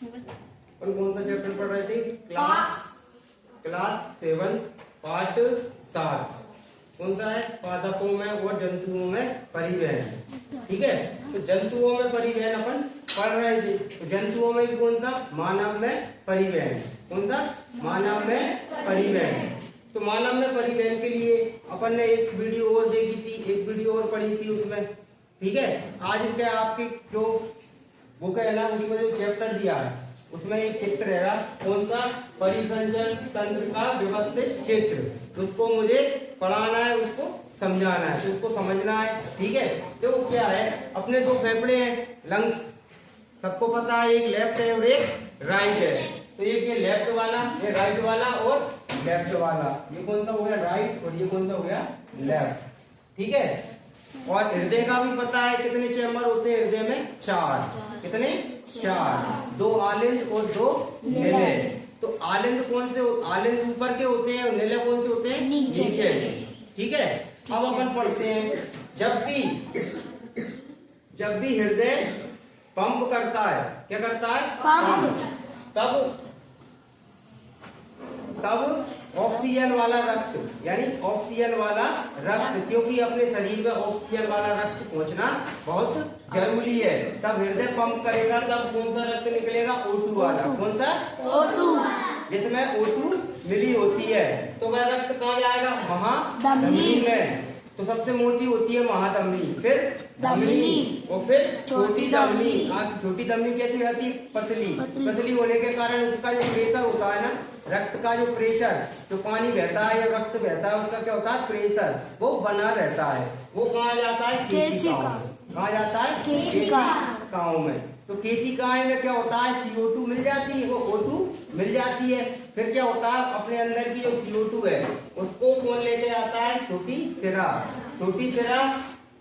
और कौन सा चैप्टर पढ़ रहे थे? Class 7 part 7। कौन सा है? पादपों में और जंतुओं में परिवहन। ठीक है, तो जंतुओं में परिवहन अपन पढ़ रहे थे। तो जंतुओं में भी कौन सा? मानव में परिवहन। कौन सा? मानव में परिवहन। तो मानव में परिवहन के लिए अपन ने एक वीडियो और देखी थी, एक वीडियो और पढ़ी थी उसमें। ठीक है, आज क्या आपकी जो बुक है ना, उसमें जो चैप्टर दिया है उसमें एक चित्र रहेगा। कौन सा? परिसंचरण तंत्र का व्यवस्थित चित्र। उसको मुझे पढ़ाना है, उसको समझाना है, उसको समझना है। ठीक है, तो क्या है, अपने दो फेफड़े हैं, लंग्स, सबको पता है, एक लेफ्ट है और एक राइट है। तो एक ये लेफ्ट वाला, ये राइट वाला और लेफ्ट वाला। ये कौन सा हो गया? राइट, और ये कौन सा हो गया? लेफ्ट। ठीक है, और हृदय का भी पता है कितने चैम्बर होते हैं हृदय में? 4। कितने? 4। 2 आलिंद और 2 निलय। तो आलिंद कौन से? आलिंद ऊपर के होते हैं और निलय कौन से होते हैं? नीचे। ठीक है, अब अपन पढ़ते हैं। जब भी हृदय पंप करता है, क्या करता है? पंप। तब ऑक्सीजन वाला रक्त, यानी ऑक्सीजन वाला रक्त, क्योंकि अपने शरीर में ऑक्सीजन वाला रक्त पहुंचना बहुत जरूरी है। तब हृदय पंप करेगा, तब कौन सा रक्त निकलेगा? O2 वाला। कौन सा? O2, जिसमें O2 मिली होती है। तो वह रक्त कहाँ जाएगा? महाधमनी में। तो सबसे मोटी होती है महाधमनी, फिर धमनी और फिर छोटी धमनी। छोटी धमनी कैसी रहती है? पतली होने के कारण उसका जो प्रेशर होता है ना, रक्त का जो प्रेशर, जो पानी बहता है या रक्त बहता है, उसका क्या होता है? प्रेशर वो बना रहता है। वो कहाँ जाता है? केशिकाओं। कहाँ जाता है? केशिकाओं में। तो केशिकाएं में क्या होता है? CO2 मिल जाती है, वो O2 मिल जाती है। फिर क्या होता है? अपने अंदर की जो CO2 है उसको कौन लेके आता है? छोटी सिरा। छोटी सिरा,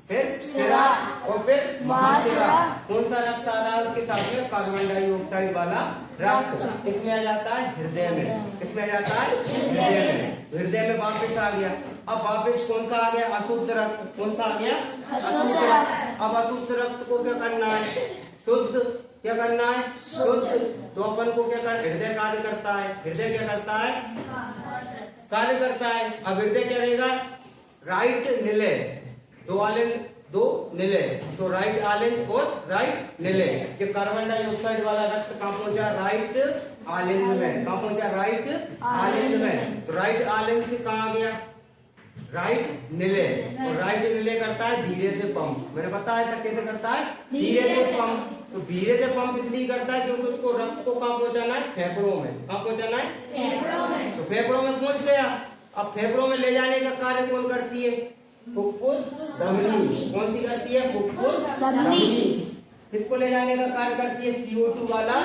फिर सिरा और फिर महासिरा। कौन सा रक्त आ रहा है उसके साथ में? कार्बन डाइऑक्साइड वाला रक्त। किसमें आ जाता है? हृदय में। किसमें आ जाता है? हृदय में। हृदय में वापस आ गया। अब वापस कौन सा आ गया? अशुद्ध रक्त। कौन सा आ गया? अशुद्ध रक्त। अब अशुद्ध रक्त को क्या करना है? शुद्ध। क्या करना है? शुद्ध। तो अपन को क्या करना? हृदय कार्य करता है। हृदय क्या करता है? कार्य करता है। अब हृदय क्या रहेगा? राइट निलय, 2 आलिंद 2 निलय। तो राइट आलिंद और राइट निलय। ये कार्बन डाइऑक्साइड वाला रक्त कहाँ पहुंचा? राइट आलिंद में। कहाँ पहुंचा? राइट आलिंद में। तो राइट आलिंद से कहाँ गया? राइट निलय। और राइट निलय करता है धीरे से पंप। मैंने बताया था कैसे करता है? धीरे से पंप। तो धीरे से पंप इसलिए करता है क्योंकि उसको रक्त को कहाँ पहुंचाना है? फेफड़ों में। कहाँ पहुंचाना है? फेफड़ों में। तो फेफड़ों में पहुंच गया। अब फेफड़ों में ले जाने का कार्य कौन करती है? फुफ्फुस धमनी। कौन सी करती है? फुफ्फुस धमनी। किसको ले जाने का कार्य करती है? CO2 वाला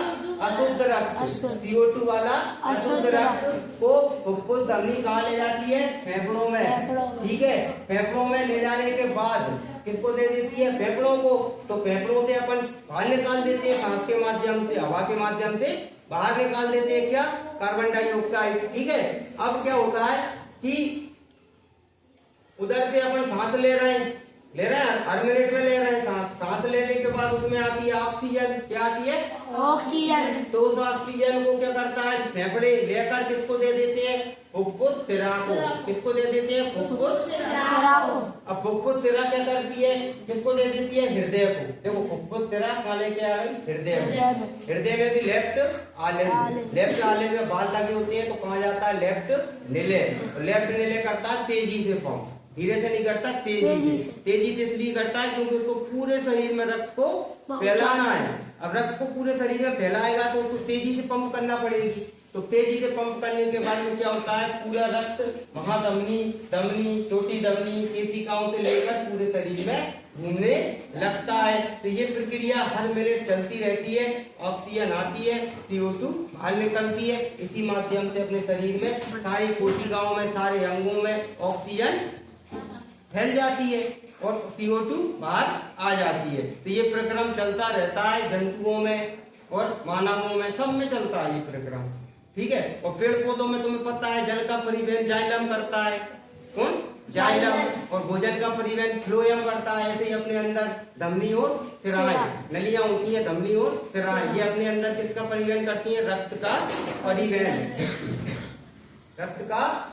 अशुद्ध रक्त। CO2 वाला अशुद्ध रक्त को फुफ्फुस धमनी कहाँ ले जाती है? फेफड़ों में। ठीक है, फेफड़ों में ले जाने के बाद किसको दे देती है? फेफड़ों को। तो फेफड़ों से अपन बाहर निकाल देते हैं, सांस के माध्यम से, हवा के माध्यम से बाहर निकाल देते हैं क्या? Carbon dioxide. ठीक है, अब क्या होता है कि उधर से अपन सांस ले रहे हैं, हर मिनट में ले रहे हैं सांस लेने के बाद उसमें आती है ऑक्सीजन। क्या आती है? ऑक्सीजन। तो उस ऑक्सीजन को क्या करता है? फेफड़े लेकर किसको दे देते हैं? फुफ्फुस सिरा को। किसको दे देते हैं? फुफ्फुस सिरा को। अब फुफ्फुस सिरा क्या करती है? किसको दे देती है? हृदय को। देखो फुफ्फुस सिरा कहाँ लेके आ गई? हृदय में। हृदय में भी लेफ्ट आलिंद। लेफ्ट आलिंद में बाल लगे होते हैं, तो कहाँ जाता है? लेफ्ट निलय। लेफ्ट निलय करता है तेजी से पंप। धीरे से नहीं करता, तेजी से। तेजी से इसलिए करता है क्योंकि उसको पूरे शरीर में रक्त को फैलाना है। अब रक्त को पूरे शरीर में फैलाएगा तो उसको तेजी से पंप करना पड़ेगी। तो तेजी से पंप करने के बाद में क्या होता है? पूरा रक्त महाधमनी, धमनी, छोटी धमनी, केशिकाओं से लेकर पूरे शरीर में घूमने लगता है। तो ये प्रक्रिया हर मिनट चलती रहती है। ऑक्सीजन आती है, CO2 बाहर निकलती है। इसी माध्यम से अपने शरीर में सारी कोशिकाओं में, सारे अंगों में ऑक्सीजन फैल जाती है और CO2 बाहर आ जाती है। तो ये प्रक्रम चलता रहता है जंतुओं में और मानवों में, सब में चलता है ये प्रक्रम। ठीक है, और पेड़ पौधों में तुम्हें पता है जल का परिवहन जाइलम करता है। कौन? जाइलम, और भोजन का परिवहन फ्लोएम करता है। ऐसे ही अपने अंदर धमनी और शिराएं, नलियां होती है धमनी और शिराएं, ये अपने अंदर किसका परिवहन करती है? रक्त का परिवहन, रक्त का